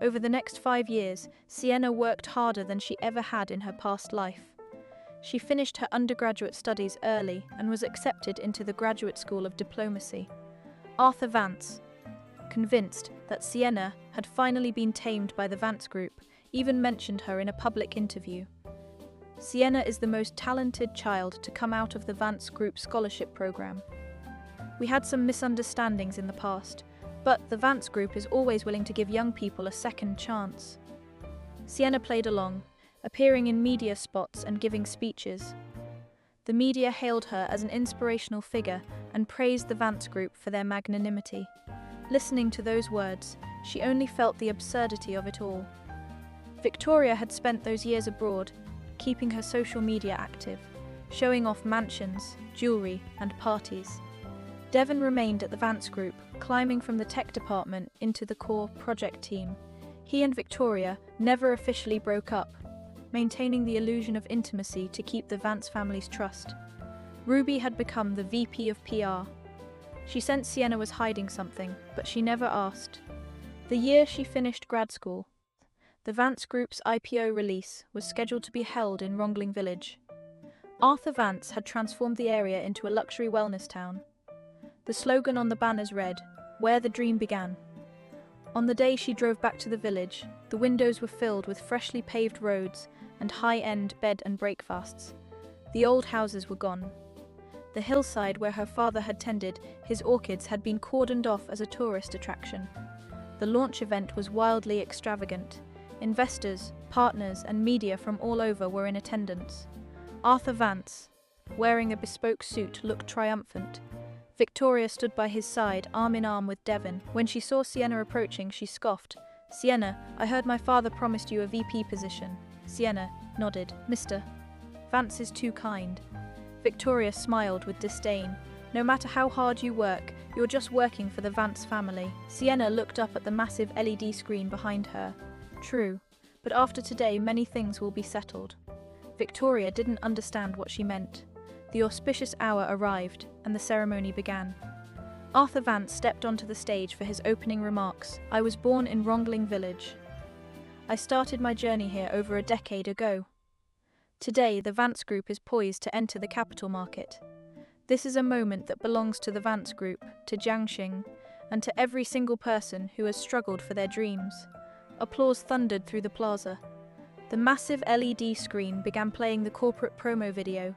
Over the next 5 years, Sienna worked harder than she ever had in her past life. She finished her undergraduate studies early and was accepted into the Graduate School of Diplomacy. Arthur Vance, convinced that Sienna had finally been tamed by the Vance Group, even mentioned her in a public interview. Sienna is the most talented child to come out of the Vance Group scholarship program. We had some misunderstandings in the past, but the Vance Group is always willing to give young people a second chance. Sienna played along, appearing in media spots and giving speeches. The media hailed her as an inspirational figure and praised the Vance Group for their magnanimity. Listening to those words, she only felt the absurdity of it all. Victoria had spent those years abroad, keeping her social media active, showing off mansions, jewelry, and parties. Devin remained at the Vance Group, climbing from the tech department into the core project team. He and Victoria never officially broke up, maintaining the illusion of intimacy to keep the Vance family's trust. Ruby had become the VP of PR. She sensed Sienna was hiding something, but she never asked. The year she finished grad school, the Vance Group's IPO release was scheduled to be held in Rongling Village. Arthur Vance had transformed the area into a luxury wellness town. The slogan on the banners read, "Where the dream began." On the day she drove back to the village, the windows were filled with freshly paved roads and high-end bed and breakfasts. The old houses were gone. The hillside where her father had tended his orchids had been cordoned off as a tourist attraction. The launch event was wildly extravagant. Investors, partners, and media from all over were in attendance. Arthur Vance, wearing a bespoke suit, looked triumphant. Victoria stood by his side, arm in arm with Devin. When she saw Sienna approaching, she scoffed. "Sienna, I heard my father promised you a VP position." Sienna nodded. "Mr. Vance is too kind." Victoria smiled with disdain. "No matter how hard you work, you're just working for the Vance family." Sienna looked up at the massive LED screen behind her. "True, but after today many things will be settled." Victoria didn't understand what she meant. The auspicious hour arrived, and the ceremony began. Arthur Vance stepped onto the stage for his opening remarks. "I was born in Rongling Village. I started my journey here over a decade ago. Today, the Vance Group is poised to enter the capital market. This is a moment that belongs to the Vance Group, to Jiangxing, and to every single person who has struggled for their dreams." Applause thundered through the plaza. The massive LED screen began playing the corporate promo video.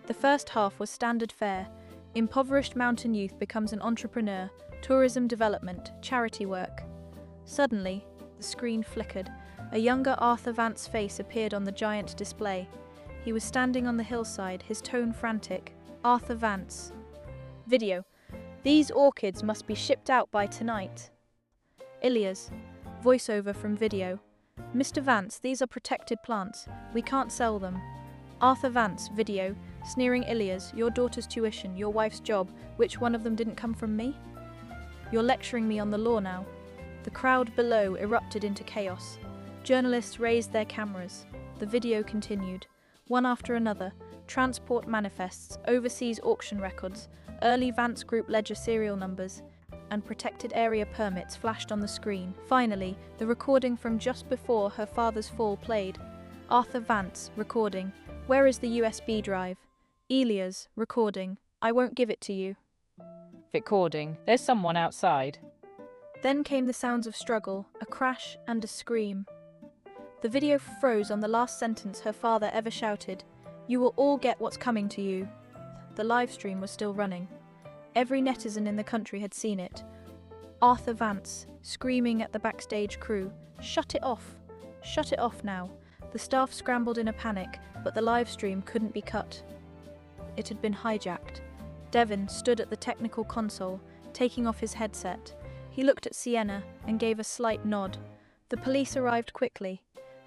The first half was standard fare. Impoverished mountain youth becomes an entrepreneur, tourism development, charity work. Suddenly, the screen flickered. A younger Arthur Vance face appeared on the giant display. He was standing on the hillside, his tone frantic. Arthur Vance. Video. "These orchids must be shipped out by tonight." Ilias. Voiceover from video. "Mr. Vance, these are protected plants. We can't sell them." Arthur Vance. Video. Sneering Ilias. "Your daughter's tuition, your wife's job, which one of them didn't come from me? You're lecturing me on the law now." The crowd below erupted into chaos. Journalists raised their cameras. The video continued. One after another, transport manifests, overseas auction records, early Vance Group ledger serial numbers, and protected area permits flashed on the screen. Finally, the recording from just before her father's fall played. Arthur Vance, recording. "Where is the USB drive?" Elias, recording. "I won't give it to you." Recording. "There's someone outside." Then came the sounds of struggle, a crash and a scream. The video froze on the last sentence her father ever shouted. "You will all get what's coming to you." The live stream was still running. Every netizen in the country had seen it. Arthur Vance, screaming at the backstage crew, "Shut it off! Shut it off now!" The staff scrambled in a panic, but the live stream couldn't be cut. It had been hijacked. Devin stood at the technical console, taking off his headset. He looked at Sienna and gave a slight nod. The police arrived quickly.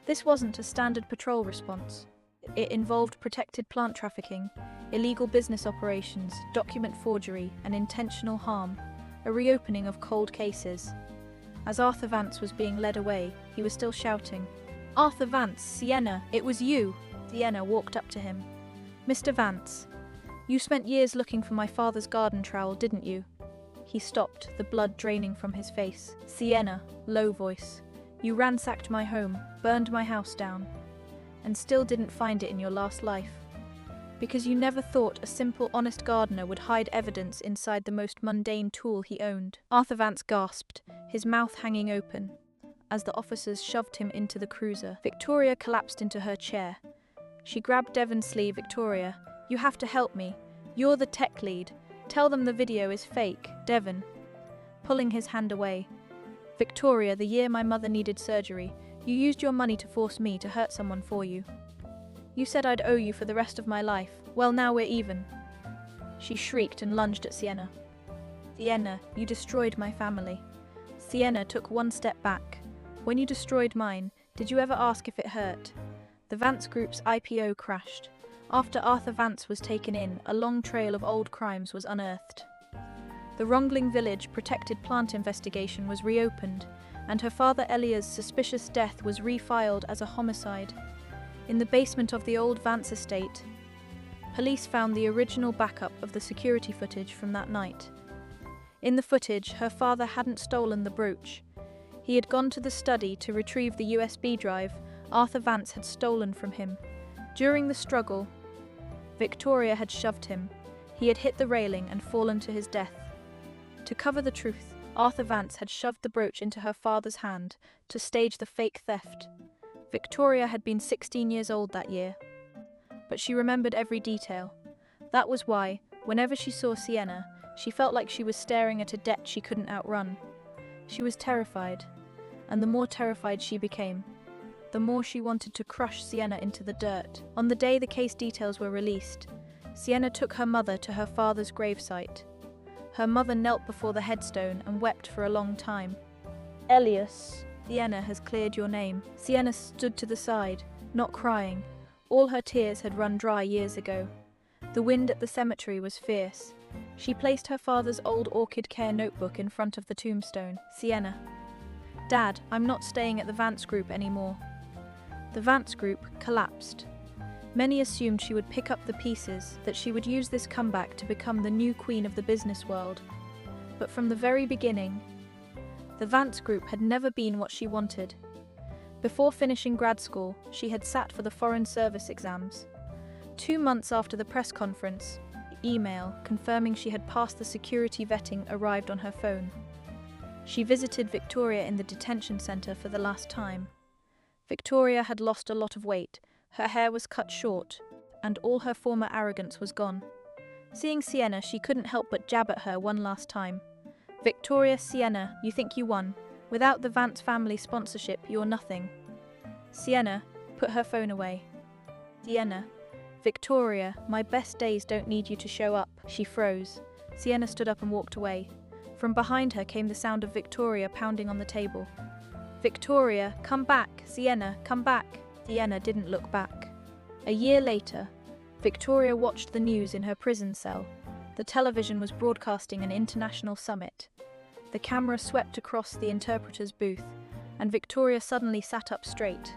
This wasn't a standard patrol response. It involved protected plant trafficking, illegal business operations, document forgery, and intentional harm, a reopening of cold cases. As Arthur Vance was being led away, he was still shouting, "Arthur Vance, Sienna, it was you!" Sienna walked up to him. "Mr. Vance, you spent years looking for my father's garden trowel, didn't you?" He stopped, the blood draining from his face. "Sienna," low voice, You ransacked my home, burned my house down, and still didn't find it in your last life. Because you never thought a simple, honest gardener would hide evidence inside the most mundane tool he owned. Arthur Vance gasped, his mouth hanging open, as the officers shoved him into the cruiser. Victoria collapsed into her chair. She grabbed Devin's sleeve. Victoria, you have to help me. You're the tech lead. Tell them the video is fake. Devin, pulling his hand away. Victoria, the year my mother needed surgery, you used your money to force me to hurt someone for you. You said I'd owe you for the rest of my life. Well, now we're even. She shrieked and lunged at Sienna. Sienna, you destroyed my family. Sienna took one step back. When you destroyed mine, did you ever ask if it hurt? The Vance Group's IPO crashed. After Arthur Vance was taken in, a long trail of old crimes was unearthed. The Rongling Village protected plant investigation was reopened, and her father Elia's suspicious death was refiled as a homicide. In the basement of the old Vance estate, police found the original backup of the security footage from that night. In the footage, her father hadn't stolen the brooch. He had gone to the study to retrieve the USB drive Arthur Vance had stolen from him. During the struggle, Victoria had shoved him. He had hit the railing and fallen to his death. To cover the truth, Arthur Vance had shoved the brooch into her father's hand to stage the fake theft. Victoria had been 16 years old that year, but she remembered every detail. That was why, whenever she saw Sienna, she felt like she was staring at a debt she couldn't outrun. She was terrified, and the more terrified she became, the more she wanted to crush Sienna into the dirt. On the day the case details were released, Sienna took her mother to her father's gravesite. Her mother knelt before the headstone and wept for a long time. Elias, Sienna has cleared your name. Sienna stood to the side, not crying. All her tears had run dry years ago. The wind at the cemetery was fierce. She placed her father's old orchid care notebook in front of the tombstone. Sienna. Dad, I'm not staying at the Vance Group anymore. The Vance Group collapsed. Many assumed she would pick up the pieces, that she would use this comeback to become the new queen of the business world. But from the very beginning, the Vance Group had never been what she wanted. Before finishing grad school, she had sat for the Foreign Service exams. 2 months after the press conference, email confirming she had passed the security vetting arrived on her phone. She visited Victoria in the detention center for the last time. Victoria had lost a lot of weight, her hair was cut short, and all her former arrogance was gone. Seeing Sienna, she couldn't help but jab at her one last time. Victoria, Sienna, you think you won. Without the Vance family sponsorship, you're nothing. Sienna put her phone away. Sienna. Victoria, my best days don't need you to show up. She froze. Sienna stood up and walked away. From behind her came the sound of Victoria pounding on the table. Victoria, come back! Sienna, come back! Sienna didn't look back. A year later, Victoria watched the news in her prison cell. The television was broadcasting an international summit. The camera swept across the interpreter's booth, and Victoria suddenly sat up straight.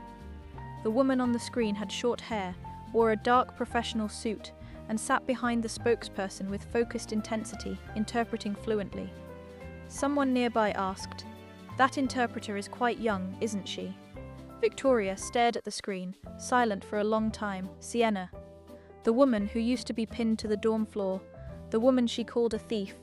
The woman on the screen had short hair, wore a dark professional suit, and sat behind the spokesperson with focused intensity, interpreting fluently. Someone nearby asked, "That interpreter is quite young, isn't she?" Victoria stared at the screen, silent for a long time. Sienna. The woman who used to be pinned to the dorm floor, the woman she called a thief,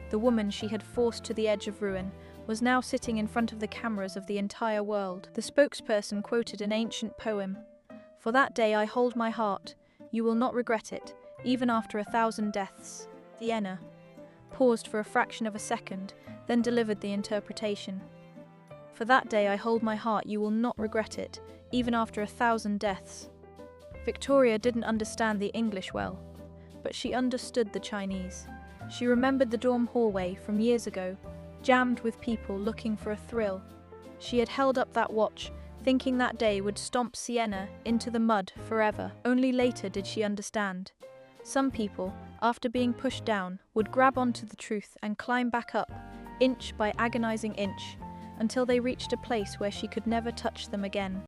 the woman she had forced to the edge of ruin, was now sitting in front of the cameras of the entire world. The spokesperson quoted an ancient poem. "For that day I hold my heart, you will not regret it, even after 1,000 deaths." Sienna paused for a fraction of a second, then delivered the interpretation. "For that day I hold my heart, you will not regret it, even after 1,000 deaths." Victoria didn't understand the English well, but she understood the Chinese. She remembered the dorm hallway from years ago, jammed with people looking for a thrill. She had held up that watch, thinking that day would stomp Sienna into the mud forever. Only later did she understand. Some people, after being pushed down, would grab onto the truth and climb back up, inch by agonizing inch, until they reached a place where she could never touch them again.